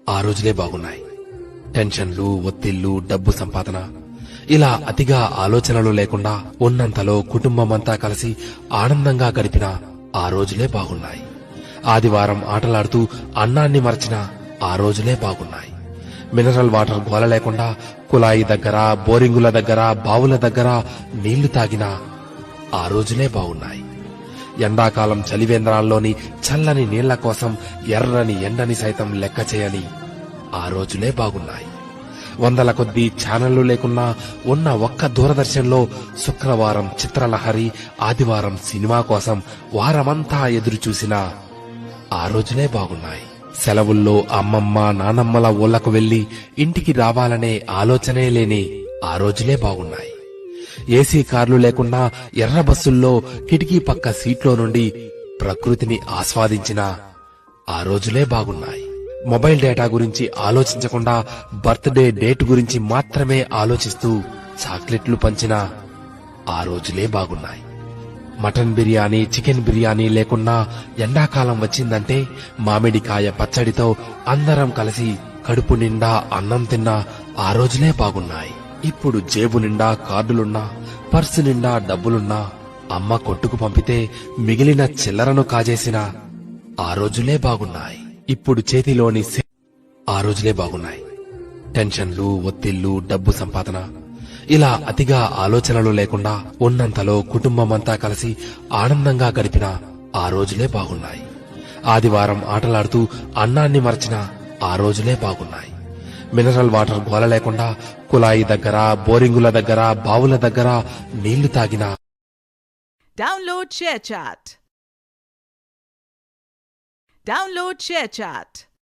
ఆ రోజులే బాగున్నాయి. టెన్షన్లు, ఒత్తిళ్లు, డబ్బు సంపాదన ఇలా అతిగా ఆలోచనలు లేకుండా ఉన్నంతలో కుటుంబమంతా కలిసి ఆనందంగా గడిపిన ఆ రోజులే బాగున్నాయి. ఆదివారం ఆటలాడుతూ అన్నాన్ని మరచిన ఆ రోజులే బాగున్నాయి. మినరల్ వాటర్ గోల లేకుండా కుళాయి దగ్గర, బోరింగుల దగ్గర, బావుల దగ్గర నీళ్లు తాగిన ఆ రోజులే బాగున్నాయి. ఎండాకాలం చలివేంద్రాల్లోని చల్లని నీళ్ల కోసం ఎర్రని ఎండని సైతం లెక్క చేయని ఆ రోజులే బాగున్నాయి. వందల కొద్దీ ఛానళ్లు లేకున్నా ఉన్న ఒక్క దూరదర్శన్లో శుక్రవారం చిత్రలహరి, ఆదివారం సినిమా కోసం వారమంతా ఎదురు చూసిన ఆ రోజులే బాగున్నాయి. సెలవుల్లో అమ్మమ్మ, నానమ్మల ఊళ్లకు వెళ్లి ఇంటికి రావాలనే ఆలోచనే లేని ఆ రోజులే బాగున్నాయి. ఏసీ కార్లు లేకుండా ఎర్ర బస్సుల్లో కిటికీ పక్క సీట్లో నుండి ప్రకృతిని ఆస్వాదించిన ఆ రోజులే బాగున్నాయి. మొబైల్ డేటా గురించి ఆలోచించకుండా బర్త్డే డేట్ గురించి మాత్రమే ఆలోచిస్తూ చాక్లెట్లు పంచిన ఆ రోజులే బాగున్నాయి. మటన్ బిర్యానీ, చికెన్ బిర్యానీ లేకున్నా ఎండాకాలం వచ్చిందంటే మామిడికాయ పచ్చడితో అందరం కలిసి కడుపు నిండా అన్నం తిన్న ఆ రోజులే బాగున్నాయి. ఇప్పుడు జేబు నిండా కార్డులున్నా, పర్సు నిండా డబ్బులున్నా అమ్మ కొట్టుకు పంపితే మిగిలిన చిల్లరను కాజేసిన ఆ రోజులే బాగున్నాయి. ఇప్పుడు చేతిలోని ఆ రోజులే బాగున్నాయి. టెన్షన్లు, ఒత్తిళ్లు, డబ్బు సంపాదన ఇలా అతిగా ఆలోచనలు లేకుండా ఉన్నంతలో కుటుంబమంతా కలిసి ఆనందంగా గడిపిన ఆ రోజులే బాగున్నాయి. ఆదివారం ఆటలాడుతూ అన్నాన్ని మరచిన ఆ రోజులే బాగున్నాయి. మినరల్ వాటర్ గోల లేకుండా కుళాయి దగ్గర, బోరింగుల దగ్గర, బావుల దగ్గర నీళ్లు తాగిన Download ShareChat.